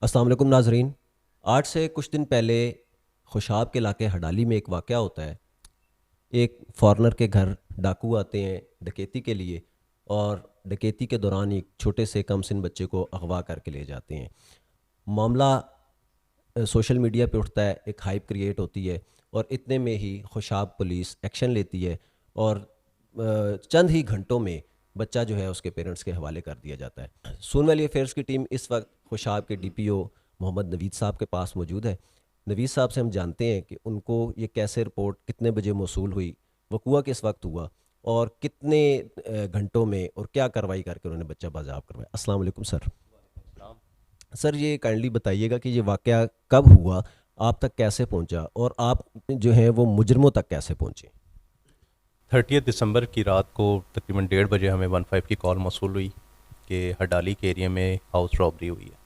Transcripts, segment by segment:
अस्सलाम वालेकुम नाजरीन। आज से कुछ दिन पहले खुशाब के इलाके हडाली में एक वाक़या होता है। एक फॉरेनर के घर डाकू आते हैं डकैती के लिए, और डकैती के दौरान एक छोटे से कम सिन बच्चे को अगवा करके ले जाते हैं। मामला सोशल मीडिया पे उठता है, एक हाइप क्रिएट होती है, और इतने में ही खुशाब पुलिस एक्शन लेती है, और चंद ही घंटों में बच्चा जो है उसके पेरेंट्स के हवाले कर दिया जाता है। सोन वैली अफेयर्स की टीम इस वक्त खुशाब के डीपीओ मोहम्मद नवीद साहब के पास मौजूद है। नवीद साहब से हम जानते हैं कि उनको ये कैसे रिपोर्ट कितने बजे मौसूल हुई, वकूआ किस वक्त हुआ, और कितने घंटों में और क्या कार्रवाई करके उन्होंने बच्चा बाज़ाब करवाया। अस्सलाम वालेकुम सर। सर ये काइंडली बताइएगा कि ये वाक़या कब हुआ, आप तक कैसे पहुंचा, और आप जो है वो मुजरमों तक कैसे पहुंचे। 30 दिसंबर की रात को तकरीबन 1:30 बजे हमें 15 की कॉल मौसूल हुई कि हडाली के एरिया में हाउस रॉबरी हुई है।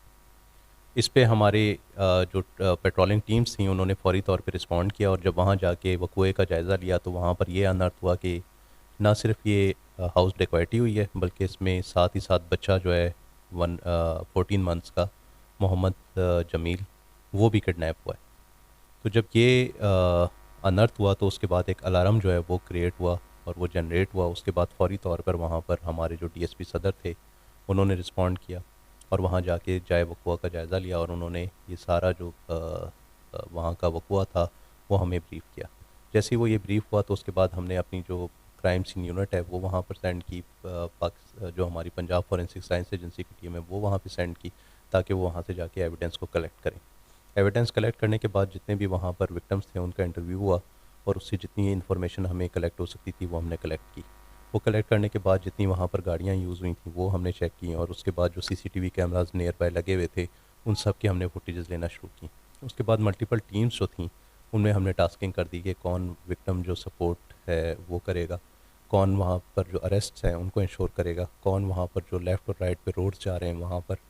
इस पे हमारे जो पेट्रोलिंग टीम्स थी उन्होंने फौरी तौर पे रिस्पॉन्ड किया, और जब वहाँ जाके वकूए का जायज़ा लिया तो वहाँ पर ये अनर्थ हुआ कि ना सिर्फ ये हाउस डिक्वाइटी हुई है, बल्कि इसमें साथ ही साथ बच्चा जो है 14 मंथ्स का मोहम्मद जमील, वो भी किडनैप हुआ है। तो जब ये अनर्थ हुआ तो उसके बाद एक अलार्म जो है वो क्रिएट हुआ और वो जनरेट हुआ। उसके बाद फौरी तौर पर वहाँ पर हमारे जो डीएसपी सदर थे उन्होंने रिस्पॉन्ड किया और वहाँ जाके जाए वक़ुआ का जायज़ा लिया, और उन्होंने ये सारा जो वहाँ का वक़ुआ था वो हमें ब्रीफ़ किया। जैसे ही वो ये ब्रीफ़ हुआ तो उसके बाद हमने अपनी जो क्राइम सीन यूनिट है वो वहाँ पर सेंड की, जो हमारी पंजाब फॉरेंसिक साइंस एजेंसी की टीम है वो वहाँ पे सेंड की, ताकि वो वहाँ से जाके एविडेंस को कलेक्ट करें। एविडेंस कलेक्ट करने के बाद जितने भी वहाँ पर विक्टिम्स थे उनका इंटरव्यू हुआ, और उससे जितनी इन्फॉर्मेशन हमें कलेक्ट हो सकती थी वो हमने कलेक्ट की। वो कलेक्ट करने के बाद जितनी वहाँ पर गाड़ियाँ यूज़ हुई थी वो हमने चेक की, और उसके बाद जो सीसीटीवी कैमराज नियर बाय लगे हुए थे उन सब की हमने फुटेजेस लेना शुरू की। उसके बाद मल्टीपल टीम्स जो थी उनमें हमने टास्किंग कर दी कि कौन विक्टिम जो सपोर्ट है वो करेगा, कौन वहाँ पर जो अरेस्ट हैं उनको इंश्योर करेगा, कौन वहाँ पर जो लेफ़्ट और राइट पे रोड्स जा रहे हैं वहाँ पर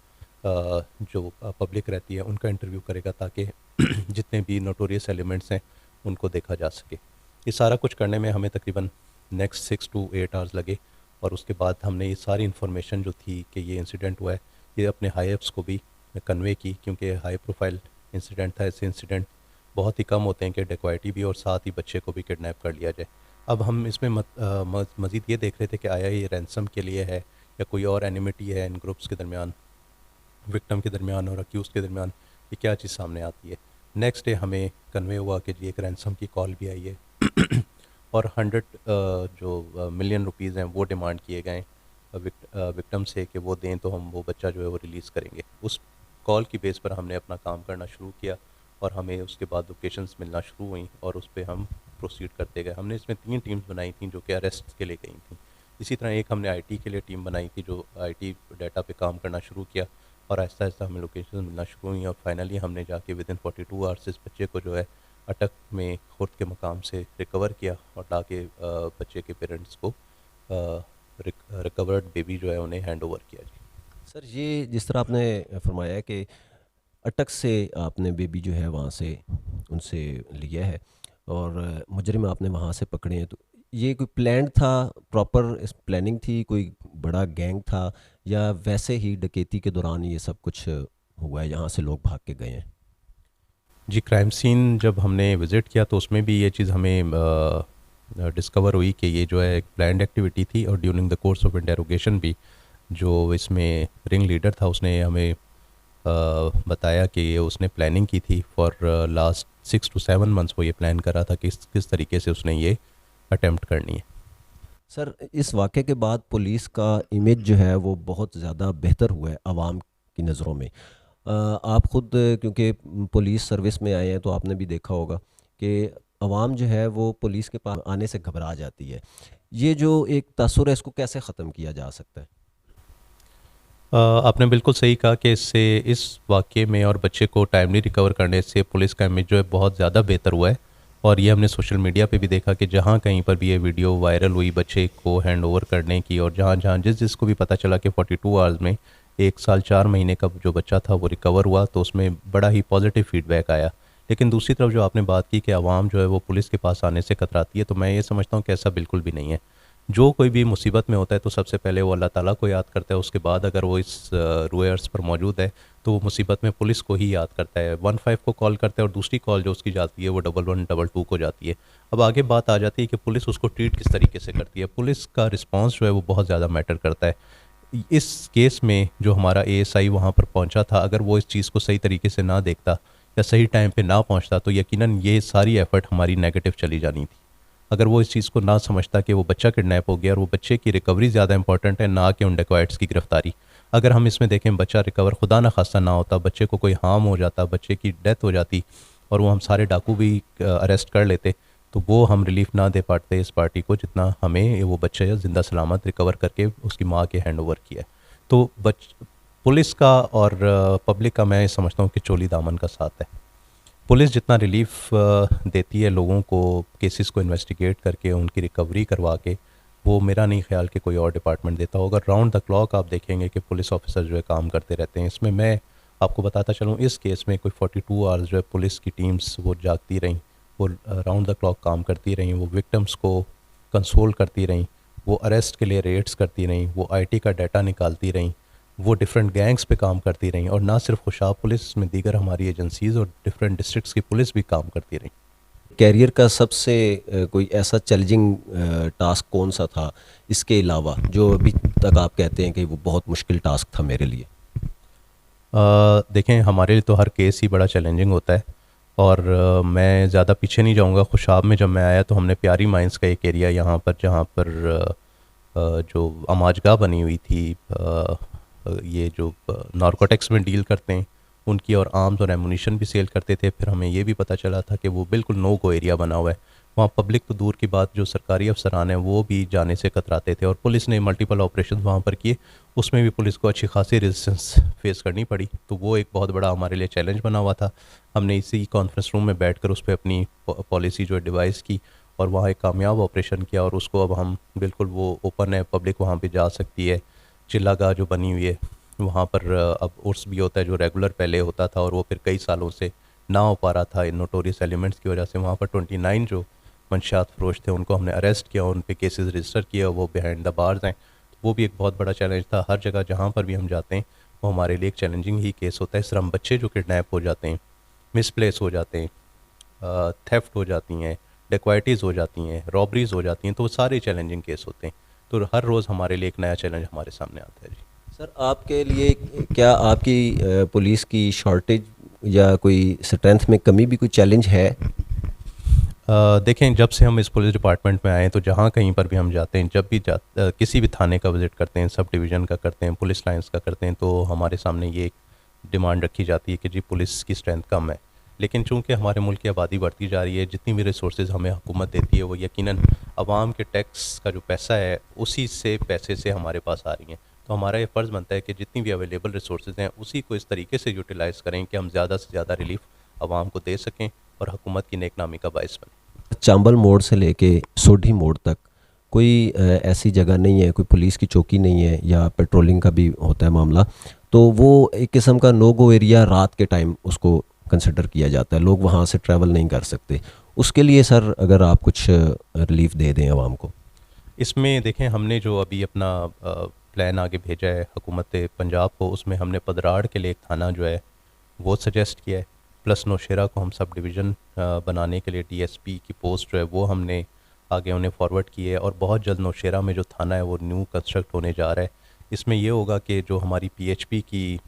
जो पब्लिक रहती है उनका इंटरव्यू करेगा, ताकि जितने भी नोटोरियस एलिमेंट्स हैं उनको देखा जा सके। ये सारा कुछ करने में हमें तकरीबन नेक्स्ट 6 to 8 आवर्स लगे, और उसके बाद हमने ये सारी इन्फॉर्मेशन जो थी कि ये इंसिडेंट हुआ है ये अपने हाई अप्स को भी कन्वे की, क्योंकि हाई प्रोफाइल इंसिडेंट था। ऐसे इंसिडेंट बहुत ही कम होते हैं कि डिक्वाइटी भी और साथ ही बच्चे को भी किडनैप कर लिया जाए। अब हम इसमें मज़ीद ये देख रहे थे कि आया ये रैंसम के लिए है या कोई और एनिमिटी है इन ग्रुप्स के दरमियान, विक्टिम के दरमियान और अक्यूज़ के दरमियान, ये क्या चीज़ सामने आती है। नेक्स्ट डे हमें कन्वे हुआ कि जी एक रैंसम की कॉल भी आई है और 100 जो मिलियन रुपीज़ हैं वो डिमांड किए गए विक्टिम से कि वो दें तो हम वो बच्चा जो है वो रिलीज़ करेंगे। उस कॉल की बेस पर हमने अपना काम करना शुरू किया, और हमें उसके बाद लोकेशंस मिलना शुरू हुई और उस पर हम प्रोसीड करते गए। हमने इसमें 3 टीम्स बनाई थी जो कि अरेस्ट के लिए गई थी। इसी तरह एक हमने आईटी के लिए टीम बनाई थी जो आईटी डाटा पे काम करना शुरू किया, और आहिस्ता आहिस्ता हमें लोकेशन मिलना शुरू हुई, और फाइनली हमने जाके विद इन 42 आवर्स इस बच्चे को जो है अटक में खुर्द के मकाम से रिकवर किया, और लाके बच्चे के पेरेंट्स को रिकवर्ड बेबी जो है उन्हें हैंड ओवर किया जी। सर ये जिस तरह आपने फरमाया कि अटक से आपने बेबी जो है वहाँ से उनसे लिया है, और मुजरिम आपने वहाँ से पकड़े हैं, तो ये कोई प्लान था, प्रॉपर इस प्लानिंग थी, कोई बड़ा गैंग था, या वैसे ही डकैती के दौरान ये सब कुछ हुआ है, यहाँ से लोग भाग के गए हैं। जी, क्राइम सीन जब हमने विज़िट किया तो उसमें भी ये चीज़ हमें डिस्कवर हुई कि ये जो है एक प्लान्ड एक्टिविटी थी, और during the course of interrogation भी जो इसमें रिंग लीडर था उसने हमें बताया कि ये उसने प्लानिंग की थी फॉर लास्ट 6 to 7 मंथ्स। वो ये प्लान कर रहा था कि किस तरीके से उसने ये अटेम्प्ट करनी है। सर इस वाक़े के बाद पुलिस का इमेज जो है वो बहुत ज़्यादा बेहतर हुआ है आवाम की नज़रों में। आप ख़ुद क्योंकि पुलिस सर्विस में आए हैं तो आपने भी देखा होगा कि आवाम जो है वो पुलिस के पास आने से घबरा जाती है। ये जो एक तसव्वुर है इसको कैसे ख़त्म किया जा सकता है। आपने बिल्कुल सही कहा कि इससे इस वाक़ये में और बच्चे को टाइमली रिकवर करने से पुलिस का इमेज जो है बहुत ज़्यादा बेहतर हुआ है। और ये हमने सोशल मीडिया पे भी देखा कि जहाँ कहीं पर भी ये वीडियो वायरल हुई बच्चे को हैंड ओवर करने की, और जहाँ जहाँ जिसको भी पता चला कि 42 आवर्स में 1 साल 4 महीने का जो बच्चा था वो रिकवर हुआ, तो उसमें बड़ा ही पॉजिटिव फीडबैक आया। लेकिन दूसरी तरफ जो आपने बात की कि आवाम जो है वो पुलिस के पास आने से कतराती है, तो मैं ये समझता हूँ कि ऐसा बिल्कुल भी नहीं है। जो कोई भी मुसीबत में होता है तो सबसे पहले वो अल्लाह ताला को याद करता है, उसके बाद अगर वो इस रूए अर्ज़ पर मौजूद है तो वो मुसीबत में पुलिस को ही याद करता है, 15 को कॉल करता है और दूसरी कॉल जो उसकी जाती है वो 1122 को जाती है। अब आगे बात आ जाती है कि पुलिस उसको ट्रीट किस तरीके से करती है। पुलिस का रिस्पांस जो है वो बहुत ज़्यादा मैटर करता है। इस केस में जो हमारा एएसआई वहाँ पर पहुँचा था, अगर वो इस चीज़ को सही तरीके से ना देखता या सही टाइम पे ना पहुँचता तो यकीनन ये सारी एफ़र्ट हमारी नेगेटिव चली जानी थी। अगर वो इस चीज़ को ना समझता कि वो बच्चा किडनैप हो गया और वो बच्चे की रिकवरी ज़्यादा इंपॉर्टेंट है ना कि उन डेकॉइट्स की गिरफ्तारी। अगर हम इसमें देखें बच्चा रिकवर खुदा ना खास्ता ना होता, बच्चे को कोई हार्म हो जाता, बच्चे की डेथ हो जाती और वो हम सारे डाकू भी अरेस्ट कर लेते, तो वो हम रिलीफ ना दे पाते इस पार्टी को जितना हमें वो बच्चा ज़िंदा सलामत रिकवर करके उसकी माँ के हैंड ओवर किया है। तो पुलिस का और पब्लिक का मैं समझता हूँ कि चोली दामन का साथ है। पुलिस जितना रिलीफ देती है लोगों को, केसेस को इन्वेस्टिगेट करके उनकी रिकवरी करवा के, वो मेरा नहीं ख्याल कि कोई और डिपार्टमेंट देता होगा। राउंड द क्लॉक आप देखेंगे कि पुलिस ऑफिसर जो है काम करते रहते हैं। इसमें मैं आपको बताता चलूँ, इस केस में कोई 42 आवर्स जो है पुलिस की टीम्स वो जागती रहीं, वो राउंड द क्लॉक काम करती रहीं, वो विक्टिम्स को कंसोल करती रहीं, वो अरेस्ट के लिए रेड्स करती रहीं, वो आईटी का डाटा निकालती रहीं, वो डिफरेंट गैंग्स पे काम करती रहीं, और ना सिर्फ खुशाब पुलिस में दीगर हमारी एजेंसीज़ और डिफरेंट डिस्ट्रिक्ट्स की पुलिस भी काम करती रहीं। कैरियर का सबसे कोई ऐसा चैलेंजिंग टास्क कौन सा था इसके अलावा जो अभी तक आप कहते हैं कि वो बहुत मुश्किल टास्क था मेरे लिए? देखें, हमारे लिए तो हर केस ही बड़ा चैलेंजिंग होता है, और मैं ज़्यादा पीछे नहीं जाऊंगा। खुशाब में जब मैं आया तो हमने प्यारी माइंस का एक एरिया यहाँ पर, जहाँ पर जो अमाजगा बनी हुई थी, ये जो नारकोटिक्स में डील करते हैं उनकी, और आर्म्स और एमुनिशन भी सेल करते थे। फिर हमें ये भी पता चला था कि वो बिल्कुल नो गो एरिया बना हुआ है। वहाँ पब्लिक तो दूर की बात, जो सरकारी अफसरान हैं वो भी जाने से कतराते थे, और पुलिस ने मल्टीपल ऑपरेशन वहाँ पर किए, उसमें भी पुलिस को अच्छी खासी रेजिस्टेंस फेस करनी पड़ी। तो वो एक बहुत बड़ा हमारे लिए चैलेंज बना हुआ था। हमने इसी कॉन्फ्रेंस रूम में बैठकर उस पर अपनी पॉलिसी जो डिवाइस की, और वहाँ एक कामयाब ऑपरेशन किया, और उसको अब हम बिल्कुल वो ओपन है, पब्लिक वहाँ पर जा सकती है। चिल्लागाह जो बनी हुई है वहाँ पर अब उर्स भी होता है जो रेगुलर पहले होता था, और वो फिर कई सालों से ना हो पा रहा था इन नोटोरियस एलिमेंट्स की वजह से। वहाँ पर 29 जो मंशियात फरोश थे उनको हमने अरेस्ट किया, उन पे केसेस रजिस्टर किए, वो बिहाइंड द बार्स हैं। वो भी एक बहुत बड़ा चैलेंज था। हर जगह जहाँ पर भी हम जाते हैं वो हमारे लिए एक चैलेंजिंग ही केस होता है। इस तरह हम बच्चे जो किडनैप हो जाते हैं, मिसप्लेस हो जाते हैं, थेफ्ट हो जाती हैं, डेक्वाइटीज़ हो जाती हैं, रॉबरीज़ हो जाती हैं, तो वो सारे चैलेंजिंग केस होते हैं। तो हर रोज़ हमारे लिए एक नया चैलेंज हमारे सामने आता है। जी सर, आपके लिए क्या आपकी पुलिस की शॉर्टेज या कोई स्ट्रेंथ में कमी भी कोई चैलेंज है? देखें, जब से हम इस पुलिस डिपार्टमेंट में आए तो जहाँ कहीं पर भी हम जाते हैं, जब भी किसी भी थाने का विज़िट करते हैं, सब डिवीज़न का करते हैं, पुलिस लाइंस का करते हैं, तो हमारे सामने ये एक डिमांड रखी जाती है कि जी पुलिस की स्ट्रेंथ कम है। लेकिन चूंकि हमारे मुल्क की आबादी बढ़ती जा रही है, जितनी भी रिसोर्सेज हमें हुकूमत देती है वो यकीनन आवाम के टैक्स का जो पैसा है उसी से पैसे से हमारे पास आ रही हैं। तो हमारा ये फ़र्ज़ बनता है कि जितनी भी अवेलेबल रिसोर्सेज हैं उसी को इस तरीके से यूटिलाइज़ करें कि हम ज़्यादा से ज़्यादा रिलीफ आवाम को दे सकें और हुकूमत की नेकनामी का बायस बने। चांबल मोड़ से लेके सोढ़ी मोड़ तक कोई ऐसी जगह नहीं है, कोई पुलिस की चौकी नहीं है, या पेट्रोलिंग का भी होता है मामला, तो वो एक किस्म का नो गो एरिया रात के टाइम उसको कंसिडर किया जाता है, लोग वहाँ से ट्रैवल नहीं कर सकते। उसके लिए सर अगर आप कुछ रिलीफ दे दें आवाम को। इसमें देखें, हमने जो अभी अपना प्लान आगे भेजा है हुकूमत पंजाब को, उसमें हमने पदराड़ के लिए एक थाना जो है वो सजेस्ट किया है, प्लस नौशेरा को हम सब डिवीज़न बनाने के लिए डीएसपी की पोस्ट जो है वो हमने आगे उन्हें फॉरवर्ड की है, और बहुत जल्द नौशेरा में जो थाना है वो न्यू कंस्ट्रक्ट होने जा रहा है। इसमें ये होगा कि जो हमारी पीएचपी की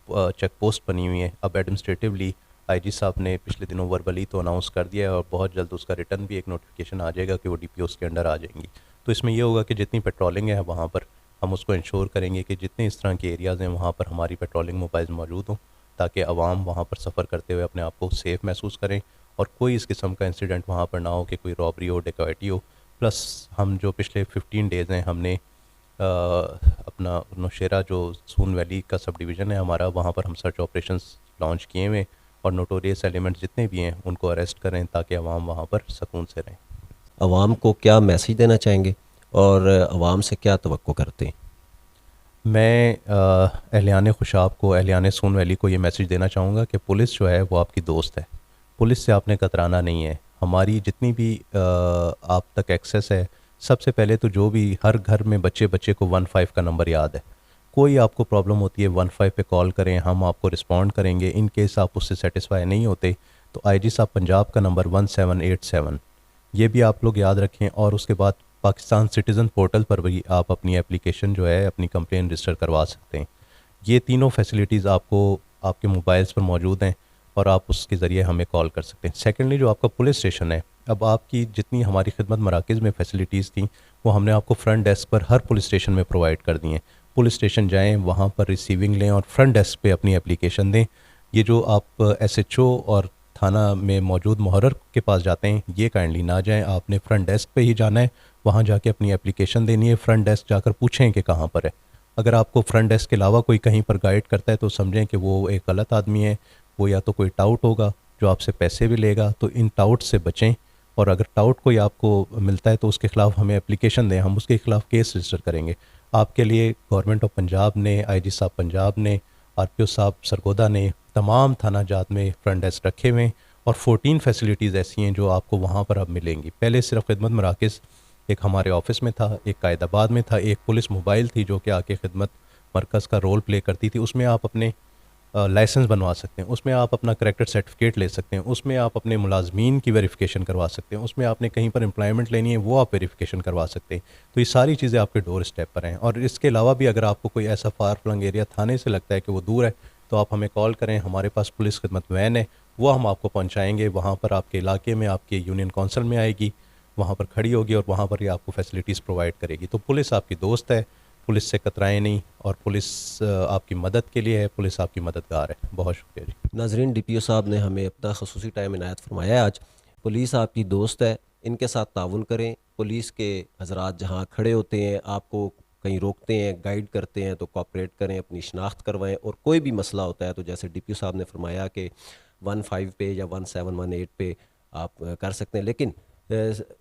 चेक पोस्ट बनी हुई है, अब एडमिनिस्ट्रेटिवली आईजी साहब ने पिछले दिनों वर्बली तो अनाउंस कर दिया है, और बहुत जल्द उसका रिटर्न भी एक नोटिफिकेशन आ जाएगा कि वो डीपीओस के अंडर आ जाएंगी। तो इसमें यह होगा कि जितनी पेट्रोलिंग है वहाँ पर हम उसको इंश्योर करेंगे कि जितने इस तरह के एरियाज़ हैं वहाँ पर हमारी पेट्रोलिंग मोबाइल मौजूद हों, ताकि आवाम वहाँ पर सफ़र करते हुए अपने आप को सेफ़ महसूस करें, और कोई इस किस्म का इंसिडेंट वहाँ पर ना हो कि कोई रॉबरी हो, डिकॉइटी हो। प्लस हम जो पिछले 15 डेज़ हैं हमने अपना नौशेरा जो सून वैली का सब डिवीज़न है हमारा, वहाँ पर हम सर्च ऑपरेशंस लॉन्च किए हुए, और नोटोरियस एलिमेंट्स जितने भी हैं उनको अरेस्ट करें ताकि अवाम वहाँ पर सुकून से रहें। आवाम को क्या मैसेज देना चाहेंगे और आवाम से क्या तवक्को करते हैं? मैं अहलियान खुशाब को, अहलियान सून वैली को ये मैसेज देना चाहूँगा कि पुलिस जो है वो आपकी दोस्त है। पुलिस से आपने कतराना नहीं है। हमारी जितनी भी आप तक एक्सेस है, सबसे पहले तो जो भी हर घर में बच्चे को 15 का नंबर याद है। कोई आपको प्रॉब्लम होती है 15 पे कॉल करें, हम आपको रिस्पॉन्ड करेंगे। इन केस आप उससे सेटिस्फाई नहीं होते तो आईजी साहब पंजाब का नंबर 1787, ये भी आप लोग याद रखें। और उसके बाद पाकिस्तान सिटीज़न पोर्टल पर भी आप अपनी एप्लीकेशन जो है, अपनी कंप्लेन रजिस्टर करवा सकते हैं। ये तीनों फैसिलिटीज़ आपको आपके मोबाइल्स पर मौजूद हैं और आप उसके ज़रिए हमें कॉल कर सकते हैं। सेकेंडली, जो आपका पुलिस स्टेशन है, अब आपकी जितनी हमारी खिदमत मराकज़ में फ़ैसिलिटीज़ थी वो हमने आपको फ्रंट डेस्क पर हर पुलिस स्टेशन में प्रोवाइड कर दी हैं। पुलिस स्टेशन जाएँ, वहाँ पर रिसीविंग लें और फ्रंट डेस्क पे अपनी एप्लीकेशन दें। ये जो आप एसएचओ और थाना में मौजूद मुहर्रर के पास जाते हैं, ये काइंडली ना जाएं। आपने फ्रंट डेस्क पे ही जाना है, वहाँ जाके अपनी एप्लीकेशन देनी है। फ्रंट डेस्क जाकर पूछें कि कहाँ पर है। अगर आपको फ्रंट डेस्क के अलावा कोई कहीं पर गाइड करता है तो समझें कि वो एक गलत आदमी है, वो या तो कोई टाउट होगा जो आपसे पैसे भी लेगा। तो इन टाउट से बचें, और अगर टाउट कोई आपको मिलता है तो उसके ख़िलाफ़ हमें एप्लीकेशन दें, हम उसके ख़िलाफ़ केस रजिस्टर करेंगे। आपके लिए गवर्नमेंट ऑफ पंजाब ने, आईजी साहब पंजाब ने, आरपीओ साहब सरगोदा ने तमाम थाना जात में फ्रंट डेस्क रखे हुए हैं और 14 फैसिलिटीज़ ऐसी हैं जो आपको वहाँ पर अब मिलेंगी। पहले सिर्फ खिदमत मराकज़ एक हमारे ऑफिस में था, एक कायदाबाद में था, एक पुलिस मोबाइल थी जो कि आके खिदमत मरकज़ का रोल प्ले करती थी। उसमें आप अपने लाइसेंस बनवा सकते हैं, उसमें आप अपना करैक्टर सर्टिफिकेट ले सकते हैं, उसमें आप अपने मुलाजमीन की वेरिफिकेशन करवा सकते हैं, उसमें आपने कहीं पर एम्प्लॉयमेंट लेनी है वो आप वेरिफिकेशन करवा सकते हैं। तो ये सारी चीज़ें आपके डोर स्टेप पर हैं। और इसके अलावा भी अगर आपको कोई ऐसा फार फ्लंग एरिया थाने से लगता है कि वो दूर है तो आप हमें कॉल करें, हमारे पास पुलिस खिदमत वैन है, वो हम आपको पहुँचाएँगे। वहाँ पर आपके इलाके में आपके यूनियन कौंसल में आएगी, वहाँ पर खड़ी होगी और वहाँ पर ही आपको फैसिलिटीज़ प्रोवाइड करेगी। तो पुलिस आपकी दोस्त है, पुलिस से कतराएं नहीं, और पुलिस आपकी मदद के लिए है, पुलिस आपकी मददगार है। बहुत शुक्रिया जी। नाजरीन, डीपीओ साहब ने हमें अपना खसूसी टाइम इनायत फरमाया है आज। पुलिस आपकी दोस्त है, इनके साथ ताउन करें। पुलिस के हजरात जहाँ खड़े होते हैं, आपको कहीं रोकते हैं, गाइड करते हैं तो कोऑपरेट करें, अपनी शनाख्त करवाएं। और कोई भी मसला होता है तो जैसे डीपीओ साहब ने फरमाया कि 15 पे या 1718 पे आप कर सकते हैं। लेकिन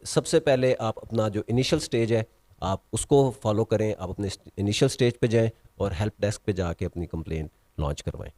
सबसे पहले आप अपना जो इनिशियल स्टेज है आप उसको फॉलो करें। आप अपने इनिशियल स्टेज पे जाएं और हेल्प डेस्क पे जाके अपनी कंप्लेंट लॉन्च करवाएं।